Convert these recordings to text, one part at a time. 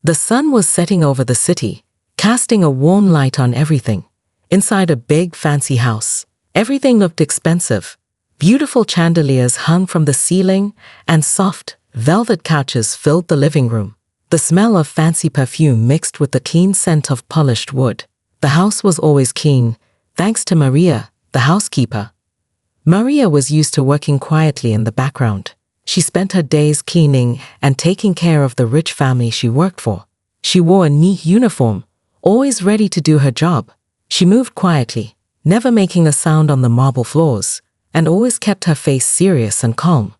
The sun was setting over the city, casting a warm light on everything. Inside a big, fancy house, everything looked expensive. Beautiful chandeliers hung from the ceiling, and soft, velvet couches filled the living room. The smell of fancy perfume mixed with the clean scent of polished wood. The house was always clean, thanks to Maria, the housekeeper. Maria was used to working quietly in the background. She spent her days cleaning and taking care of the rich family she worked for. She wore a neat uniform, always ready to do her job. She moved quietly, never making a sound on the marble floors, and always kept her face serious and calm.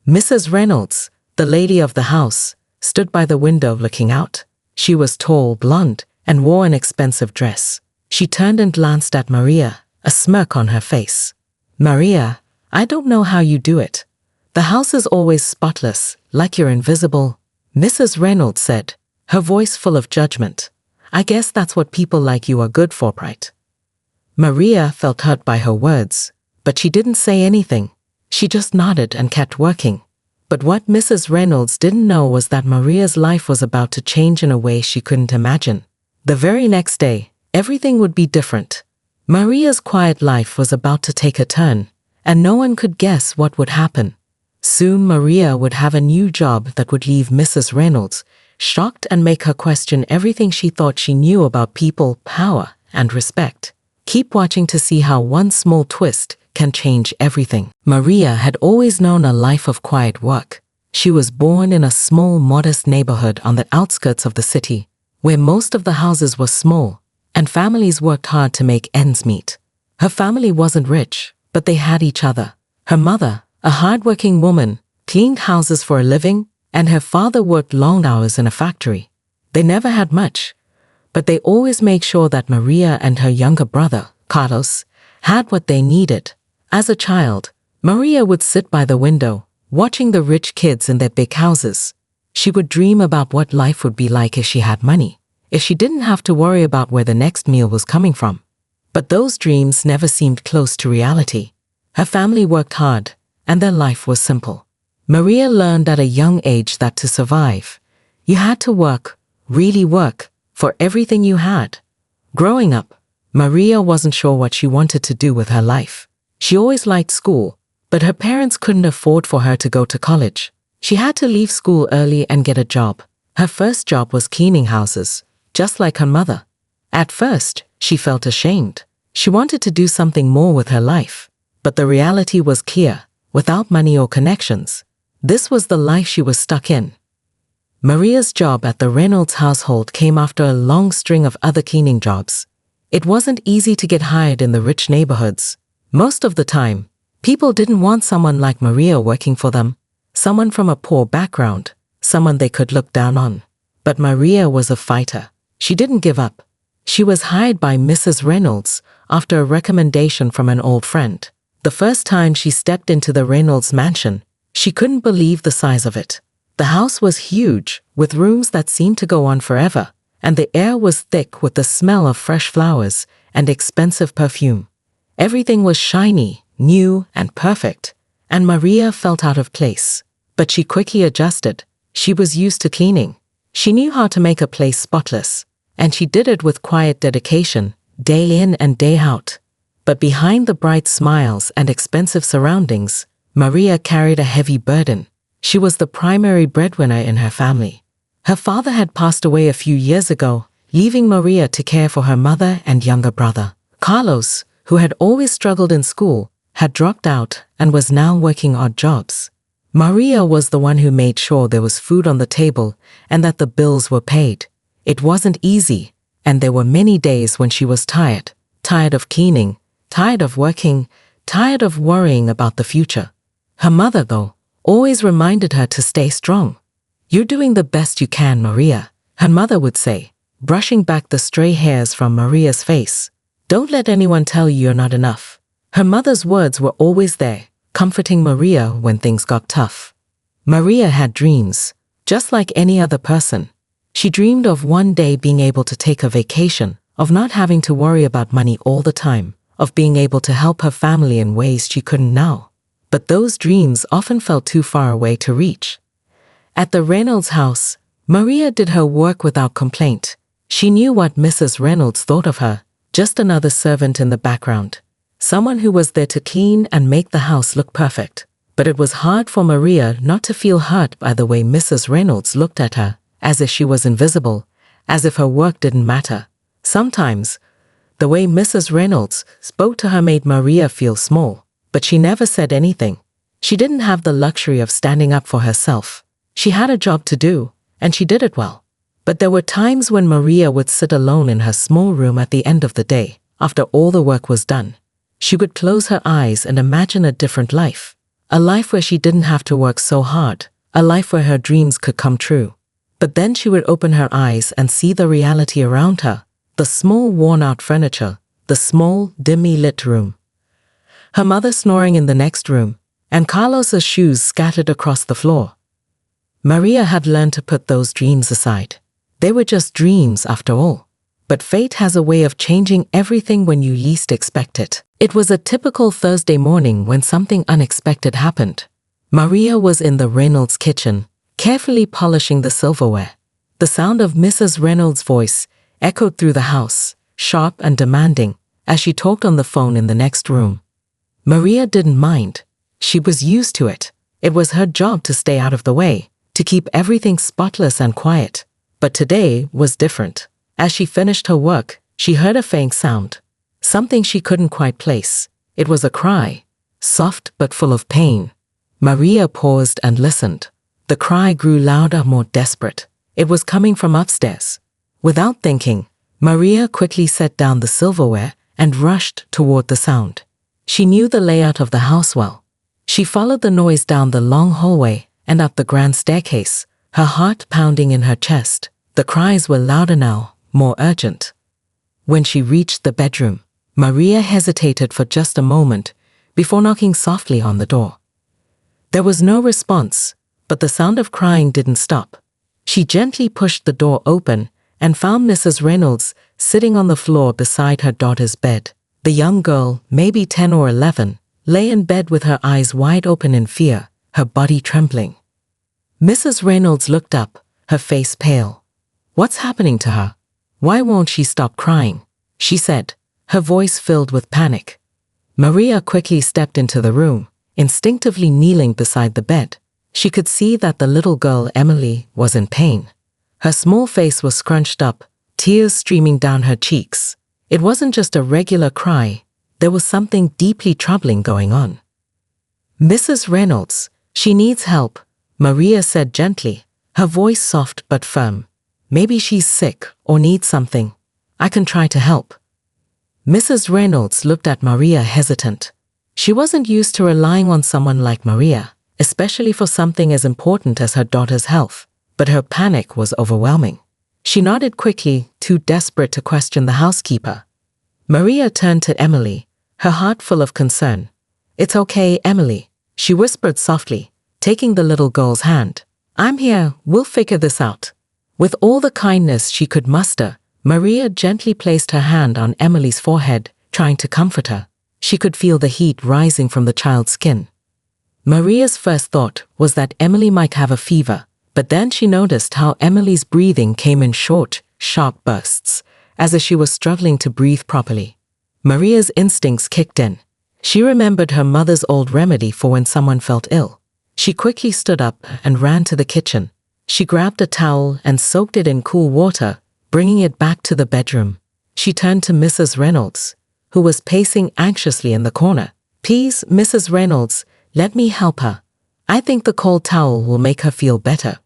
Mrs. Reynolds, the lady of the house, stood by the window looking out. She was tall, blonde, and wore an expensive dress. She turned and glanced at Maria, a smirk on her face. "Maria, I don't know how you do it. The house is always spotless, like you're invisible," Mrs. Reynolds said, her voice full of judgment. "I guess that's what people like you are good for, right?" Maria felt hurt by her words, but she didn't say anything. She just nodded and kept working. But what Mrs. Reynolds didn't know was that Maria's life was about to change in a way she couldn't imagine. The very next day, everything would be different. Maria's quiet life was about to take a turn, and no one could guess what would happen. Soon Maria would have a new job that would leave Mrs. Reynolds shocked and make her question everything she thought she knew about people, power, and respect. Keep watching to see how one small twist can change everything. Maria had always known a life of quiet work. She was born in a small, modest neighborhood on the outskirts of the city, where most of the houses were small, and families worked hard to make ends meet. Her family wasn't rich, but they had each other. Her mother, a hard-working woman, cleaned houses for a living, and her father worked long hours in a factory. They never had much, but they always made sure that Maria and her younger brother, Carlos, had what they needed. As a child, Maria would sit by the window, watching the rich kids in their big houses. She would dream about what life would be like if she had money, if she didn't have to worry about where the next meal was coming from. But those dreams never seemed close to reality. Her family worked hard, and their life was simple. Maria learned at a young age that to survive, you had to work, really work, for everything you had. Growing up, Maria wasn't sure what she wanted to do with her life. She always liked school, but her parents couldn't afford for her to go to college. She had to leave school early and get a job. Her first job was cleaning houses, just like her mother. At first, she felt ashamed. She wanted to do something more with her life. But the reality was clear. Without money or connections, this was the life she was stuck in. Maria's job at the Reynolds household came after a long string of other cleaning jobs. It wasn't easy to get hired in the rich neighborhoods. Most of the time, people didn't want someone like Maria working for them, someone from a poor background, someone they could look down on. But Maria was a fighter. She didn't give up. She was hired by Mrs. Reynolds after a recommendation from an old friend. The first time she stepped into the Reynolds mansion, she couldn't believe the size of it. The house was huge, with rooms that seemed to go on forever, and the air was thick with the smell of fresh flowers and expensive perfume. Everything was shiny, new, and perfect, and Maria felt out of place. But she quickly adjusted. She was used to cleaning. She knew how to make a place spotless, and she did it with quiet dedication, day in and day out. But behind the bright smiles and expensive surroundings, Maria carried a heavy burden. She was the primary breadwinner in her family. Her father had passed away a few years ago, leaving Maria to care for her mother and younger brother. Carlos, who had always struggled in school, had dropped out and was now working odd jobs. Maria was the one who made sure there was food on the table and that the bills were paid. It wasn't easy, and there were many days when she was tired of cleaning, tired of working, tired of worrying about the future. Her mother, though, always reminded her to stay strong. "You're doing the best you can, Maria," her mother would say, brushing back the stray hairs from Maria's face. "Don't let anyone tell you you're not enough." Her mother's words were always there, comforting Maria when things got tough. Maria had dreams, just like any other person. She dreamed of one day being able to take a vacation, of not having to worry about money all the time, of being able to help her family in ways she couldn't now. But those dreams often felt too far away to reach. At the Reynolds house, Maria did her work without complaint. She knew what Mrs. Reynolds thought of her, just another servant in the background. Someone who was there to clean and make the house look perfect. But it was hard for Maria not to feel hurt by the way Mrs. Reynolds looked at her, as if she was invisible, as if her work didn't matter. Sometimes, the way Mrs. Reynolds spoke to her made Maria feel small, but she never said anything. She didn't have the luxury of standing up for herself. She had a job to do, and she did it well. But there were times when Maria would sit alone in her small room at the end of the day, after all the work was done. She would close her eyes and imagine a different life. A life where she didn't have to work so hard. A life where her dreams could come true. But then she would open her eyes and see the reality around her. The small worn-out furniture. The small, dimly lit room. Her mother snoring in the next room. And Carlos's shoes scattered across the floor. Maria had learned to put those dreams aside. They were just dreams after all. But fate has a way of changing everything when you least expect it. It was a typical Thursday morning when something unexpected happened. Maria was in the Reynolds kitchen, carefully polishing the silverware. The sound of Mrs. Reynolds' voice echoed through the house, sharp and demanding, as she talked on the phone in the next room. Maria didn't mind. She was used to it. It was her job to stay out of the way, to keep everything spotless and quiet. But today was different. As she finished her work, she heard a faint sound. Something she couldn't quite place. It was a cry, soft but full of pain. Maria paused and listened. The cry grew louder, more desperate. It was coming from upstairs. Without thinking, Maria quickly set down the silverware and rushed toward the sound. She knew the layout of the house well. She followed the noise down the long hallway and up the grand staircase, her heart pounding in her chest. The cries were louder now, more urgent. When she reached the bedroom, Maria hesitated for just a moment before knocking softly on the door. There was no response, but the sound of crying didn't stop. She gently pushed the door open and found Mrs. Reynolds sitting on the floor beside her daughter's bed. The young girl, maybe 10 or 11, lay in bed with her eyes wide open in fear, her body trembling. Mrs. Reynolds looked up, her face pale. "What's happening to her? Why won't she stop crying?" she said, her voice filled with panic. Maria quickly stepped into the room, instinctively kneeling beside the bed. She could see that the little girl, Emily, was in pain. Her small face was scrunched up, tears streaming down her cheeks. It wasn't just a regular cry. There was something deeply troubling going on. "Mrs. Reynolds, she needs help," Maria said gently, her voice soft but firm. "Maybe she's sick or needs something. I can try to help." Mrs. Reynolds looked at Maria hesitant. She wasn't used to relying on someone like Maria, especially for something as important as her daughter's health, but her panic was overwhelming. She nodded quickly, too desperate to question the housekeeper. Maria turned to Emily, her heart full of concern. "It's okay, Emily," she whispered softly, taking the little girl's hand. "I'm here, we'll figure this out." With all the kindness she could muster, Maria gently placed her hand on Emily's forehead, trying to comfort her. She could feel the heat rising from the child's skin. Maria's first thought was that Emily might have a fever, but then she noticed how Emily's breathing came in short, sharp bursts, as if she was struggling to breathe properly. Maria's instincts kicked in. She remembered her mother's old remedy for when someone felt ill. She quickly stood up and ran to the kitchen. She grabbed a towel and soaked it in cool water, bringing it back to the bedroom. She turned to Mrs. Reynolds, who was pacing anxiously in the corner. "Please, Mrs. Reynolds, let me help her. I think the cold towel will make her feel better."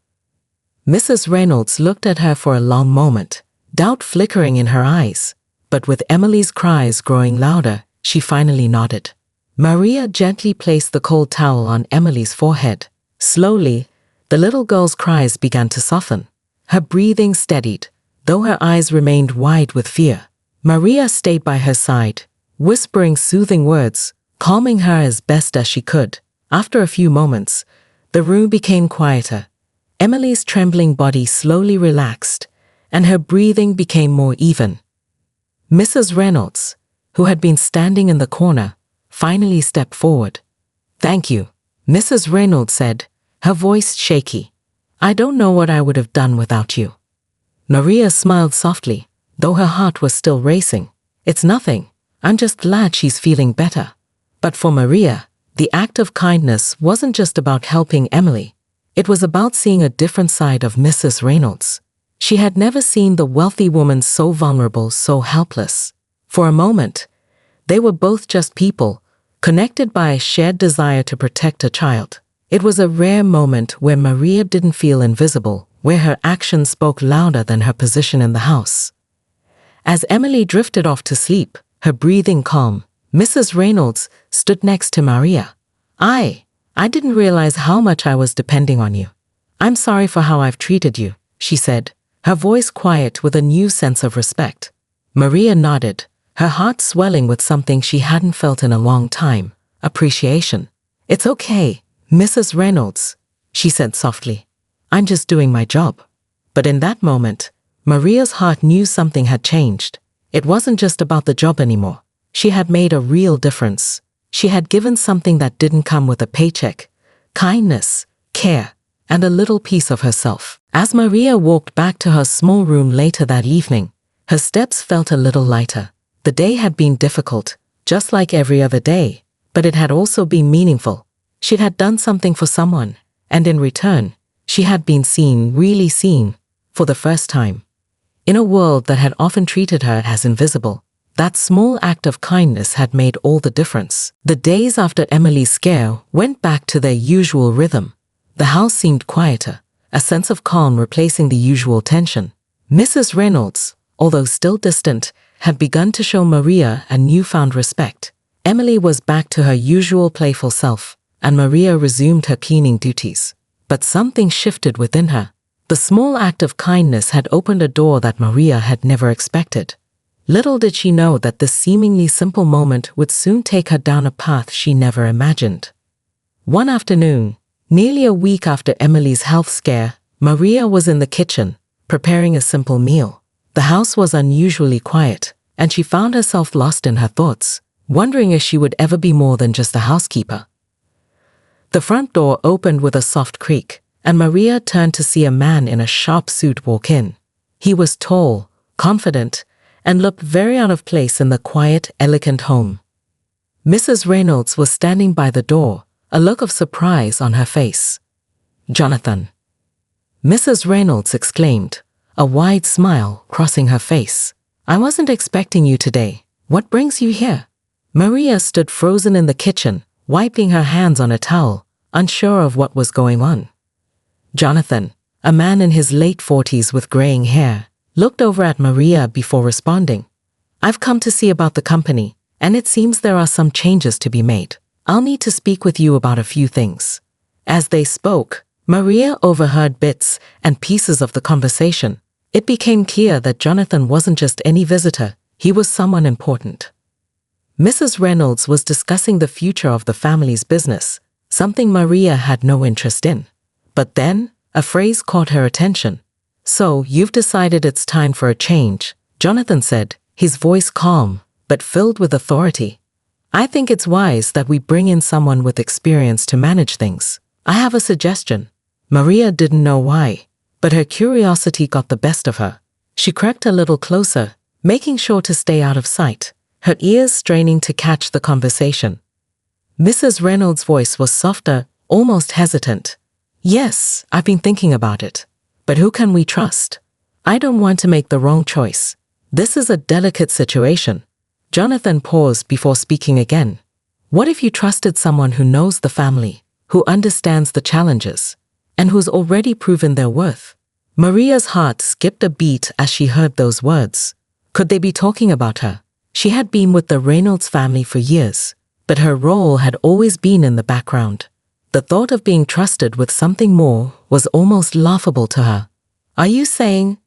Mrs. Reynolds looked at her for a long moment, doubt flickering in her eyes. But with Emily's cries growing louder, she finally nodded. Maria gently placed the cold towel on Emily's forehead. Slowly, the little girl's cries began to soften. Her breathing steadied, though her eyes remained wide with fear. Maria stayed by her side, whispering soothing words, calming her as best as she could. After a few moments, the room became quieter. Emily's trembling body slowly relaxed, and her breathing became more even. Mrs. Reynolds, who had been standing in the corner, finally stepped forward. "Thank you," Mrs. Reynolds said, her voice shaky. I don't know what I would have done without you. Maria smiled softly, though her heart was still racing. It's nothing. I'm just glad she's feeling better. But for Maria, the act of kindness wasn't just about helping Emily. It was about seeing a different side of Mrs. Reynolds. She had never seen the wealthy woman so vulnerable, so helpless. For a moment, they were both just people, connected by a shared desire to protect a child. It was a rare moment where Maria didn't feel invisible, where her actions spoke louder than her position in the house. As Emily drifted off to sleep, her breathing calm, Mrs. Reynolds stood next to Maria. I didn't realize how much I was depending on you. I'm sorry for how I've treated you, she said, her voice quiet with a new sense of respect. Maria nodded, her heart swelling with something she hadn't felt in a long time, appreciation. It's okay, Mrs. Reynolds, she said softly. I'm just doing my job. But in that moment, Maria's heart knew something had changed. It wasn't just about the job anymore. She had made a real difference. She had given something that didn't come with a paycheck: kindness, care, and a little piece of herself. As Maria walked back to her small room later that evening, her steps felt a little lighter. The day had been difficult, just like every other day, but it had also been meaningful. She had done something for someone, and in return, she had been seen, really seen, for the first time. In a world that had often treated her as invisible, that small act of kindness had made all the difference. The days after Emily's scare went back to their usual rhythm. The house seemed quieter, a sense of calm replacing the usual tension. Mrs. Reynolds, although still distant, had begun to show Maria a newfound respect. Emily was back to her usual playful self, and Maria resumed her cleaning duties. But something shifted within her. The small act of kindness had opened a door that Maria had never expected. Little did she know that this seemingly simple moment would soon take her down a path she never imagined. One afternoon, nearly a week after Emily's health scare, Maria was in the kitchen, preparing a simple meal. The house was unusually quiet, and she found herself lost in her thoughts, wondering if she would ever be more than just a housekeeper. The front door opened with a soft creak, and Maria turned to see a man in a sharp suit walk in. He was tall, confident, and looked very out of place in the quiet, elegant home. Mrs. Reynolds was standing by the door, a look of surprise on her face. "Jonathan," Mrs. Reynolds exclaimed, a wide smile crossing her face. "I wasn't expecting you today. What brings you here?" Maria stood frozen in the kitchen, wiping her hands on a towel, unsure of what was going on. Jonathan, a man in his late 40s with graying hair, looked over at Maria before responding. "I've come to see about the company, and it seems there are some changes to be made. I'll need to speak with you about a few things." As they spoke, Maria overheard bits and pieces of the conversation. It became clear that Jonathan wasn't just any visitor, he was someone important. Mrs. Reynolds was discussing the future of the family's business, something Maria had no interest in. But then, a phrase caught her attention. "So, you've decided it's time for a change," Jonathan said, his voice calm, but filled with authority. "I think it's wise that we bring in someone with experience to manage things. I have a suggestion." Maria didn't know why, but her curiosity got the best of her. She crept a little closer, making sure to stay out of sight, her ears straining to catch the conversation. Mrs. Reynolds' voice was softer, almost hesitant. "Yes, I've been thinking about it. But who can we trust? I don't want to make the wrong choice. This is a delicate situation." Jonathan paused before speaking again. "What if you trusted someone who knows the family, who understands the challenges, and who's already proven their worth?" Maria's heart skipped a beat as she heard those words. Could they be talking about her? She had been with the Reynolds family for years, but her role had always been in the background. The thought of being trusted with something more was almost laughable to her. "Are you saying?"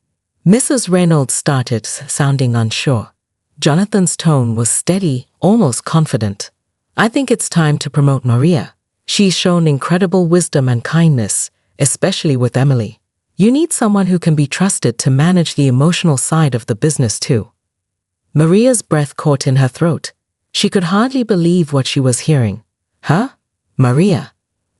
Mrs. Reynolds started, sounding unsure. Jonathan's tone was steady, almost confident. "I think it's time to promote Maria. She's shown incredible wisdom and kindness, especially with Emily. You need someone who can be trusted to manage the emotional side of the business too." Maria's breath caught in her throat. She could hardly believe what she was hearing. Huh? Maria?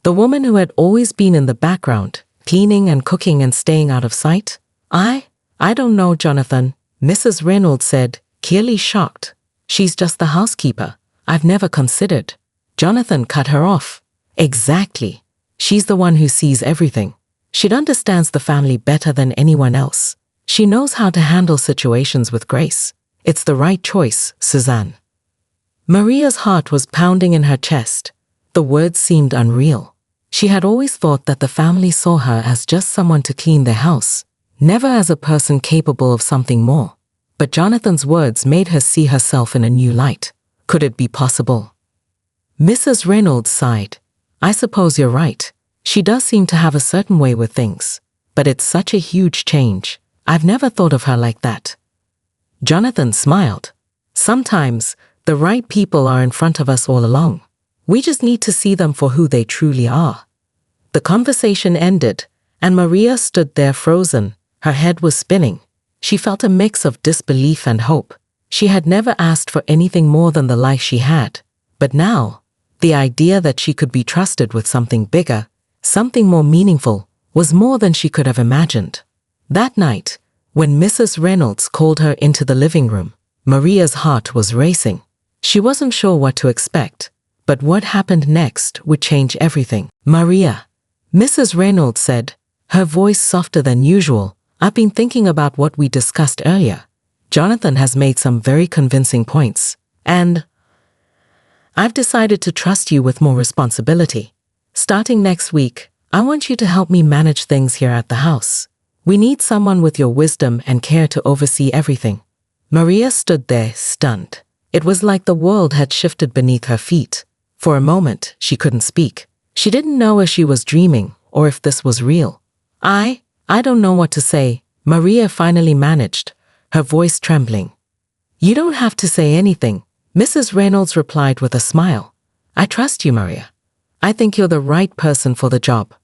The woman who had always been in the background, cleaning and cooking and staying out of sight? I don't know, Jonathan, Mrs. Reynolds said, clearly shocked. She's just the housekeeper. I've never considered. Jonathan cut her off. Exactly. She's the one who sees everything. She understands the family better than anyone else. She knows how to handle situations with grace. It's the right choice, Suzanne. Maria's heart was pounding in her chest. The words seemed unreal. She had always thought that the family saw her as just someone to clean their house, never as a person capable of something more. But Jonathan's words made her see herself in a new light. Could it be possible? Mrs. Reynolds sighed. I suppose you're right. She does seem to have a certain way with things. But it's such a huge change. I've never thought of her like that. Jonathan smiled. Sometimes, the right people are in front of us all along. We just need to see them for who they truly are. The conversation ended, and Maria stood there frozen. Her head was spinning. She felt a mix of disbelief and hope. She had never asked for anything more than the life she had. But now, the idea that she could be trusted with something bigger, something more meaningful, was more than she could have imagined. That night, when Mrs. Reynolds called her into the living room, Maria's heart was racing. She wasn't sure what to expect, but what happened next would change everything. Maria, Mrs. Reynolds said, her voice softer than usual, I've been thinking about what we discussed earlier. Jonathan has made some very convincing points, and I've decided to trust you with more responsibility. Starting next week, I want you to help me manage things here at the house. We need someone with your wisdom and care to oversee everything. Maria stood there, stunned. It was like the world had shifted beneath her feet. For a moment, she couldn't speak. She didn't know if she was dreaming or if this was real. I don't know what to say, Maria finally managed, her voice trembling. You don't have to say anything, Mrs. Reynolds replied with a smile. I trust you, Maria. I think you're the right person for the job.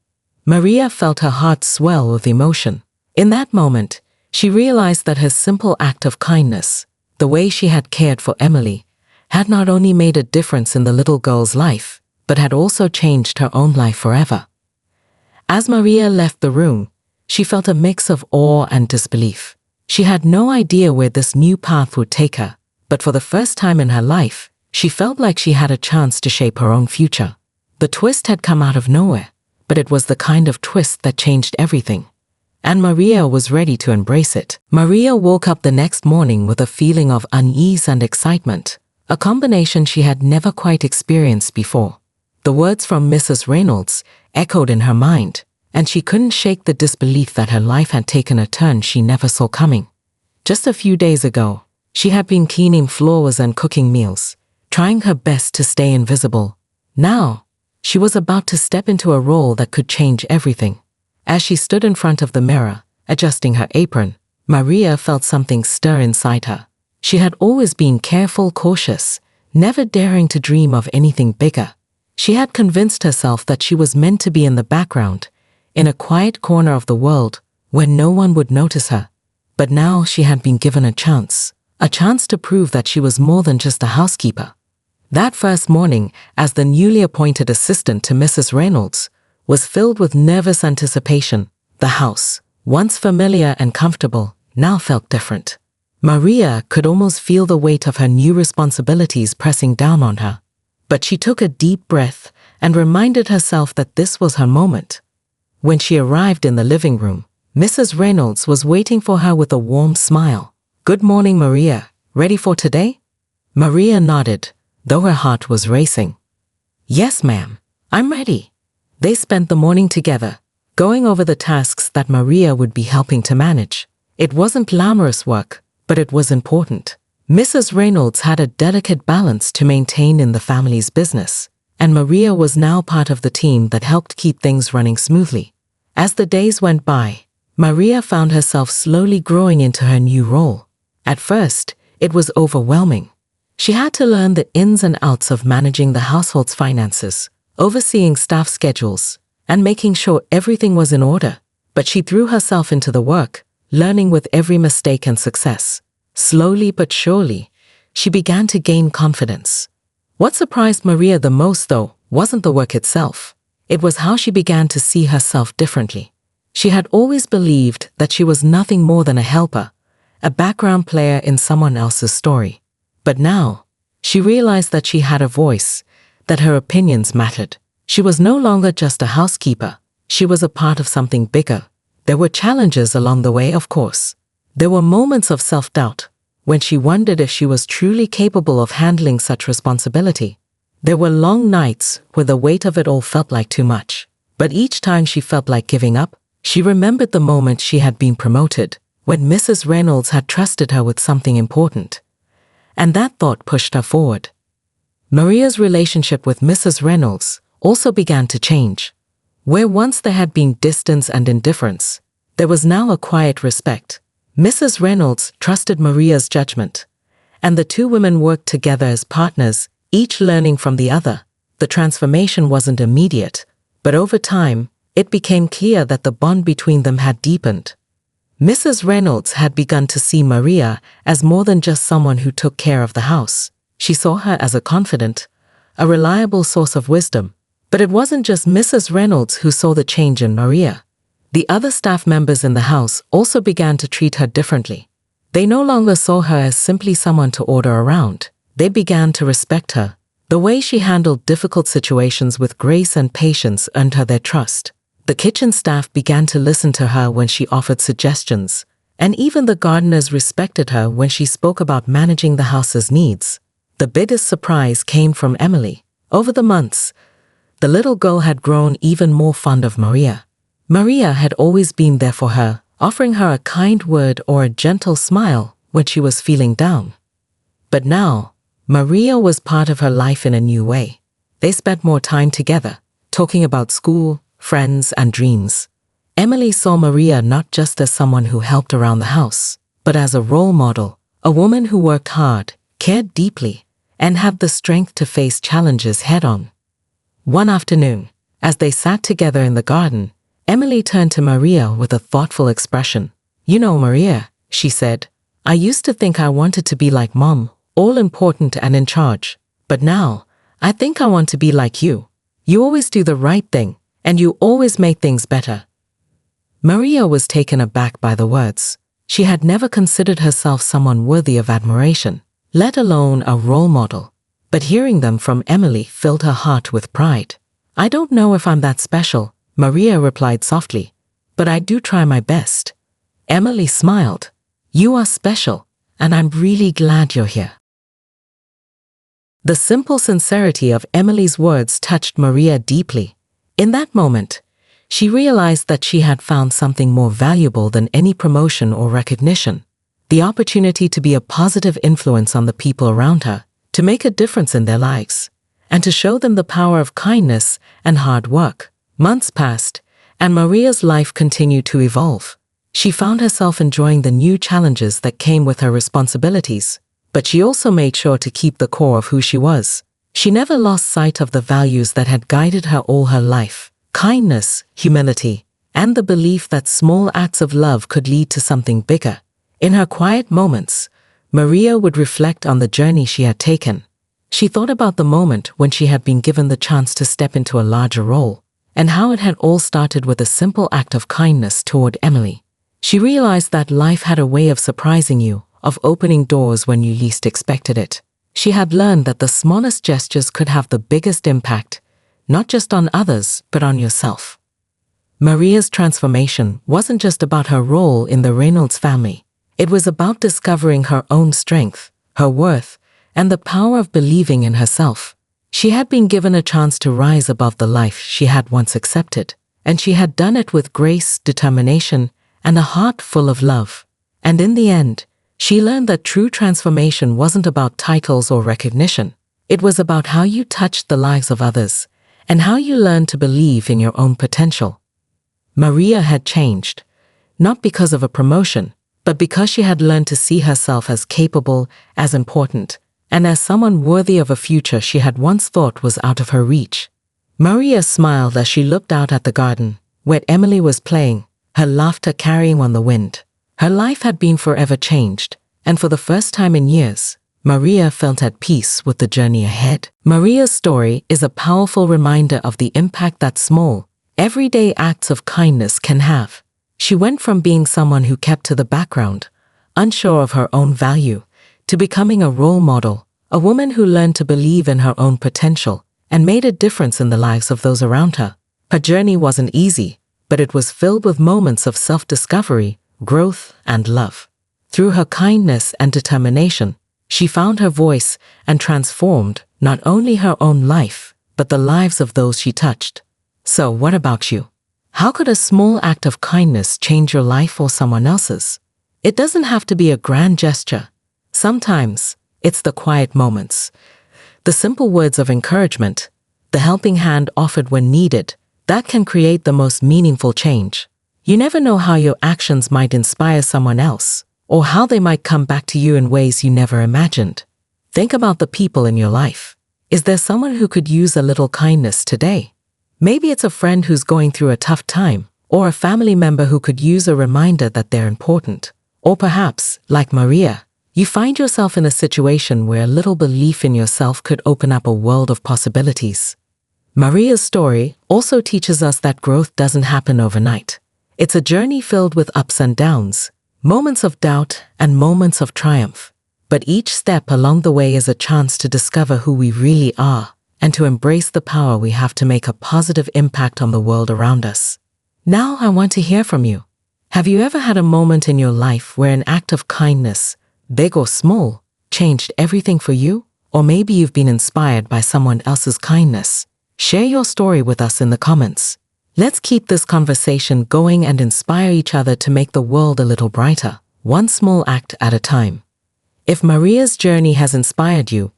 Maria felt her heart swell with emotion. In that moment, she realized that her simple act of kindness, the way she had cared for Emily, had not only made a difference in the little girl's life, but had also changed her own life forever. As Maria left the room, she felt a mix of awe and disbelief. She had no idea where this new path would take her, but for the first time in her life, she felt like she had a chance to shape her own future. The twist had come out of nowhere, but it was the kind of twist that changed everything. And Maria was ready to embrace it. Maria woke up the next morning with a feeling of unease and excitement, a combination she had never quite experienced before. The words from Mrs. Reynolds echoed in her mind, and she couldn't shake the disbelief that her life had taken a turn she never saw coming. Just a few days ago, she had been cleaning floors and cooking meals, trying her best to stay invisible. Now, she was about to step into a role that could change everything. As she stood in front of the mirror, adjusting her apron, Maria felt something stir inside her. She had always been careful, cautious, never daring to dream of anything bigger. She had convinced herself that she was meant to be in the background, in a quiet corner of the world where no one would notice her. But now she had been given a chance to prove that she was more than just a housekeeper. That first morning, as the newly appointed assistant to Mrs. Reynolds, was filled with nervous anticipation. The house, once familiar and comfortable, now felt different. Maria could almost feel the weight of her new responsibilities pressing down on her. But she took a deep breath and reminded herself that this was her moment. When she arrived in the living room, Mrs. Reynolds was waiting for her with a warm smile. Good morning, Maria. Ready for today? Maria nodded, though her heart was racing. Yes, ma'am. I'm ready. They spent the morning together, going over the tasks that Maria would be helping to manage. It wasn't glamorous work, but it was important. Mrs. Reynolds had a delicate balance to maintain in the family's business, and Maria was now part of the team that helped keep things running smoothly. As the days went by, Maria found herself slowly growing into her new role. At first, it was overwhelming. She had to learn the ins and outs of managing the household's finances, overseeing staff schedules, and making sure everything was in order. But she threw herself into the work, learning with every mistake and success. Slowly but surely, she began to gain confidence. What surprised Maria the most, though, wasn't the work itself. It was how she began to see herself differently. She had always believed that she was nothing more than a helper, a background player in someone else's story. But now, she realized that she had a voice, that her opinions mattered. She was no longer just a housekeeper. She was a part of something bigger. There were challenges along the way, of course. There were moments of self-doubt, when she wondered if she was truly capable of handling such responsibility. There were long nights where the weight of it all felt like too much. But each time she felt like giving up, she remembered the moment she had been promoted, when Mrs. Reynolds had trusted her with something important. And that thought pushed her forward. Maria's relationship with Mrs. Reynolds also began to change. Where once there had been distance and indifference, there was now a quiet respect. Mrs. Reynolds trusted Maria's judgment, and the two women worked together as partners, each learning from the other. The transformation wasn't immediate, but over time, it became clear that the bond between them had deepened. Mrs. Reynolds had begun to see Maria as more than just someone who took care of the house. She saw her as a confidant, a reliable source of wisdom. But it wasn't just Mrs. Reynolds who saw the change in Maria. The other staff members in the house also began to treat her differently. They no longer saw her as simply someone to order around. They began to respect her. The way she handled difficult situations with grace and patience earned her their trust. The kitchen staff began to listen to her when she offered suggestions, and even the gardeners respected her when she spoke about managing the house's needs. The biggest surprise came from Emily. Over the months, the little girl had grown even more fond of Maria. Maria had always been there for her, offering her a kind word or a gentle smile when she was feeling down. But now, Maria was part of her life in a new way. They spent more time together, talking about school, friends, and dreams. Emily saw Maria not just as someone who helped around the house, but as a role model, a woman who worked hard, cared deeply, and had the strength to face challenges head-on. One afternoon, as they sat together in the garden, Emily turned to Maria with a thoughtful expression. "You know, Maria," she said, "I used to think I wanted to be like Mom, all important and in charge. But now, I think I want to be like you. You always do the right thing, and you always make things better." Maria was taken aback by the words. She had never considered herself someone worthy of admiration, let alone a role model. But hearing them from Emily filled her heart with pride. "I don't know if I'm that special," Maria replied softly, "but I do try my best." Emily smiled. "You are special, and I'm really glad you're here." The simple sincerity of Emily's words touched Maria deeply. In that moment, she realized that she had found something more valuable than any promotion or recognition: the opportunity to be a positive influence on the people around her, to make a difference in their lives, and to show them the power of kindness and hard work. Months passed, and Maria's life continued to evolve. She found herself enjoying the new challenges that came with her responsibilities, but she also made sure to keep the core of who she was. She never lost sight of the values that had guided her all her life: kindness, humility, and the belief that small acts of love could lead to something bigger. In her quiet moments, Maria would reflect on the journey she had taken. She thought about the moment when she had been given the chance to step into a larger role, and how it had all started with a simple act of kindness toward Emily. She realized that life had a way of surprising you, of opening doors when you least expected it. She had learned that the smallest gestures could have the biggest impact, not just on others, but on yourself. Maria's transformation wasn't just about her role in the Reynolds family. It was about discovering her own strength, her worth, and the power of believing in herself. She had been given a chance to rise above the life she had once accepted, and she had done it with grace, determination, and a heart full of love. And in the end, she learned that true transformation wasn't about titles or recognition. It was about how you touched the lives of others, and how you learned to believe in your own potential. Maria had changed, not because of a promotion, but because she had learned to see herself as capable, as important, and as someone worthy of a future she had once thought was out of her reach. Maria smiled as she looked out at the garden, where Emily was playing, her laughter carrying on the wind. Her life had been forever changed, and for the first time in years, Maria felt at peace with the journey ahead. Maria's story is a powerful reminder of the impact that small, everyday acts of kindness can have. She went from being someone who kept to the background, unsure of her own value, to becoming a role model, a woman who learned to believe in her own potential and made a difference in the lives of those around her. Her journey wasn't easy, but it was filled with moments of self-discovery, growth, and love. Through her kindness and determination, she found her voice and transformed not only her own life, but the lives of those she touched. So what about you? How could a small act of kindness change your life or someone else's? It doesn't have to be a grand gesture. Sometimes, it's the quiet moments, the simple words of encouragement, the helping hand offered when needed, that can create the most meaningful change. You never know how your actions might inspire someone else, or how they might come back to you in ways you never imagined. Think about the people in your life. Is there someone who could use a little kindness today? Maybe it's a friend who's going through a tough time, or a family member who could use a reminder that they're important. Or perhaps, like Maria, you find yourself in a situation where a little belief in yourself could open up a world of possibilities. Maria's story also teaches us that growth doesn't happen overnight. It's a journey filled with ups and downs, moments of doubt and moments of triumph. But each step along the way is a chance to discover who we really are and to embrace the power we have to make a positive impact on the world around us. Now I want to hear from you. Have you ever had a moment in your life where an act of kindness, big or small, changed everything for you? Or maybe you've been inspired by someone else's kindness. Share your story with us in the comments. Let's keep this conversation going and inspire each other to make the world a little brighter, one small act at a time. If Maria's journey has inspired you,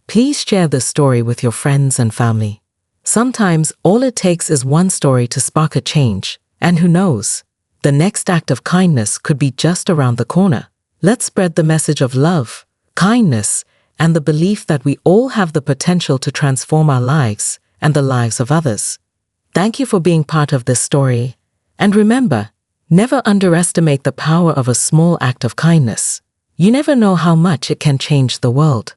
please share this story with your friends and family. Sometimes all it takes is one story to spark a change, and who knows, the next act of kindness could be just around the corner. Let's spread the message of love, kindness, and the belief that we all have the potential to transform our lives and the lives of others. Thank you for being part of this story. And remember, never underestimate the power of a small act of kindness. You never know how much it can change the world.